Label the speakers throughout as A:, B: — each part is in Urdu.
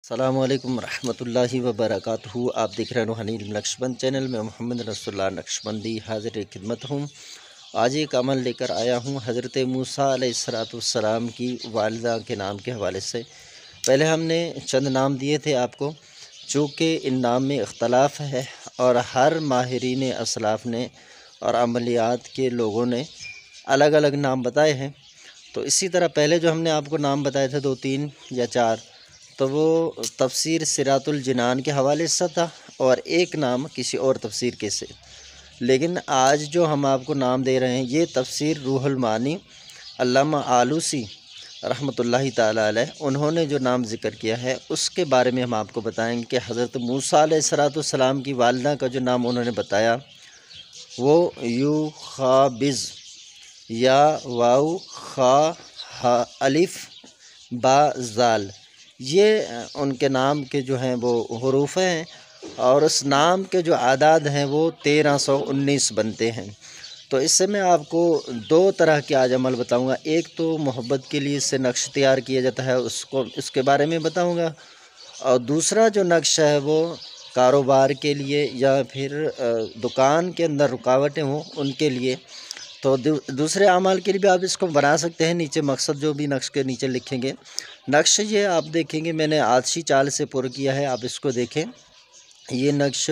A: السلام علیکم ورحمۃ اللہ وبرکاتہ۔ آپ دیکھ رہے ہیں روحانی علم نقشبند چینل میں محمد رسول اللہ نقشبندی حاضر خدمت ہوں۔ آج ایک عمل لے کر آیا ہوں حضرت موسیٰ علیہ السلام کی والدہ کے نام کے حوالے سے۔ پہلے ہم نے چند نام دیے تھے آپ کو، چونکہ ان نام میں اختلاف ہے اور ہر ماہرین اسلاف نے اور عملیات کے لوگوں نے الگ الگ نام بتائے ہیں۔ تو اسی طرح پہلے جو ہم نے آپ کو نام بتائے تھے 2 3 یا 4، تو وہ تفسیر صراط الجنان کے حوالے سے تھا اور ایک نام کسی اور تفسیر کے سے۔ لیکن آج جو ہم آپ کو نام دے رہے ہیں یہ تفسیر روح المعانی علامہ آلوسی رحمۃ اللہ تعالیٰ علیہ انہوں نے جو نام ذکر کیا ہے اس کے بارے میں ہم آپ کو بتائیں گے کہ حضرت موسیٰ علیہ السلام کی والدہ کا جو نام انہوں نے بتایا وہ یوخابز، یا واو خا ہا الف با زال، یہ ان کے نام کے جو ہیں وہ حروف ہیں، اور اس نام کے جو اعداد ہیں وہ 1319 بنتے ہیں۔ تو اس سے میں آپ کو 2 طرح کے آج عمل بتاؤں گا۔ ایک تو محبت کے لیے اس سے نقش تیار کیا جاتا ہے، اس کے بارے میں بتاؤں گا، اور دوسرا جو نقش ہے وہ کاروبار کے لیے یا پھر دکان کے اندر رکاوٹیں ہوں ان کے لیے۔ تو دوسرے اعمال کے لیے بھی آپ اس کو بنا سکتے ہیں۔ نیچے مقصد جو بھی نقش کے نیچے لکھیں گے، نقش یہ آپ دیکھیں گے میں نے آتشی چال سے پر کیا ہے، آپ اس کو دیکھیں۔ یہ نقش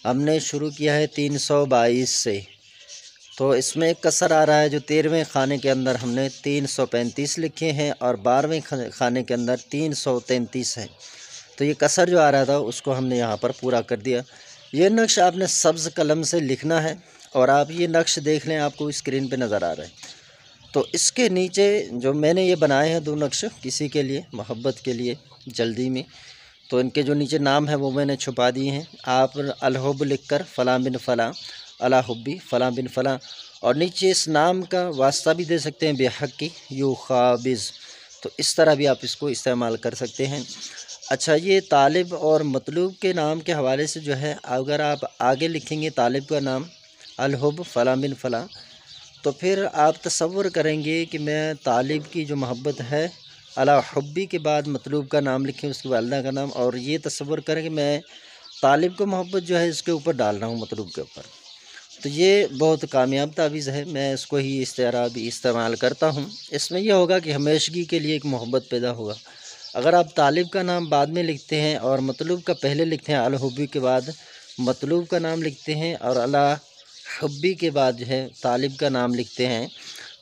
A: ہم نے شروع کیا ہے 322 سے، تو اس میں ایک کسر آ رہا ہے جو 13ویں خانے کے اندر ہم نے 335 لکھے ہیں اور 12ویں خانے کے اندر 333 ہیں۔ تو یہ کسر جو آ رہا تھا اس کو ہم نے یہاں پر پورا کر دیا۔ یہ نقش آپ نے سبز قلم سے لکھنا ہے، اور آپ یہ نقش دیکھ لیں، آپ کو اسکرین پہ نظر آ رہا ہے۔ تو اس کے نیچے جو میں نے یہ بنائے ہیں 2 نقش کسی کے لیے محبت کے لیے جلدی میں، تو ان کے جو نیچے نام ہیں وہ میں نے چھپا دیے ہیں۔ آپ الحب لکھ کر فلاں بن فلاں، الحبی فلاں بن فلاں، اور نیچے اس نام کا واسطہ بھی دے سکتے ہیں بے حق کی یوخابز، تو اس طرح بھی آپ اس کو استعمال کر سکتے ہیں۔ اچھا، یہ طالب اور مطلوب کے نام کے حوالے سے جو ہے، اگر آپ آگے لکھیں گے طالب کا نام الحب فلاں بن فلاں، تو پھر آپ تصور کریں گے کہ میں طالب کی جو محبت ہے الحبی کے بعد مطلوب کا نام لکھیں، اس کی والدہ کا نام، اور یہ تصور کریں کہ میں طالب کو محبت جو ہے اس کے اوپر ڈال رہا ہوں مطلوب کے اوپر۔ تو یہ بہت کامیاب تعویذ ہے، میں اس کو ہی اس طرح بھی استعمال کرتا ہوں۔ اس میں یہ ہوگا کہ ہمیشگی کے لیے ایک محبت پیدا ہوگا۔ اگر آپ طالب کا نام بعد میں لکھتے ہیں اور مطلوب کا پہلے لکھتے ہیں، الحبی کے بعد مطلوب کا نام لکھتے ہیں اور الحبی کے بعد جو ہے طالب کا نام لکھتے ہیں،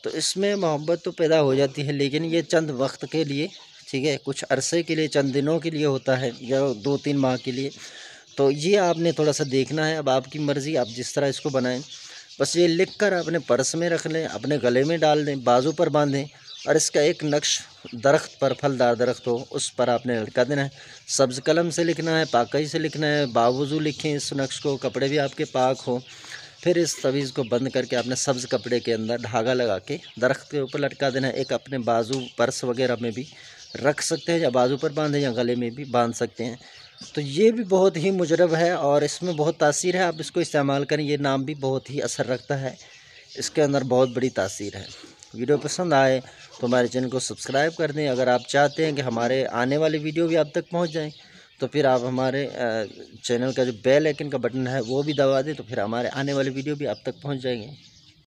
A: تو اس میں محبت تو پیدا ہو جاتی ہے، لیکن یہ چند وقت کے لیے، ٹھیک ہے، کچھ عرصے کے لیے، چند دنوں کے لیے ہوتا ہے، یا 2 3 ماہ کے لیے۔ تو یہ آپ نے تھوڑا سا دیکھنا ہے، اب آپ کی مرضی، آپ جس طرح اس کو بنائیں۔ بس یہ لکھ کر اپنے پرس میں رکھ لیں، اپنے گلے میں ڈال دیں، بازو پر باندھیں، اور اس کا ایک نقش درخت پر، پھلدار درخت ہو اس پر آپ نے لٹکا دینا ہے۔ سبز قلم سے لکھنا ہے، پاکی سے لکھنا ہے، باوضو لکھیں اس نقش کو، کپڑے بھی آپ کے پاک ہوں۔ پھر اس تعویذ کو بند کر کے اپنے سبز کپڑے کے اندر دھاگا لگا کے درخت کے اوپر لٹکا دینا ہے۔ ایک اپنے بازو، پرس وغیرہ میں بھی رکھ سکتے ہیں، یا بازو پر باندھیں یا گلے میں بھی باندھ سکتے ہیں۔ تو یہ بھی بہت ہی مجرب ہے اور اس میں بہت تاثیر ہے، آپ اس کو استعمال کریں۔ یہ نام بھی بہت ہی اثر رکھتا ہے، اس کے اندر بہت بڑی تاثیر ہے۔ ویڈیو پسند آئے تو ہمارے چینل کو سبسکرائب کر دیں۔ اگر آپ چاہتے ہیں کہ ہمارے آنے والی ویڈیو بھی آپ تک پہنچ جائیں، تو پھر آپ ہمارے چینل کا جو بیل آئکن کا بٹن ہے وہ بھی دبا دیں، تو پھر ہمارے آنے والی ویڈیو بھی آپ تک پہنچ جائیں گے۔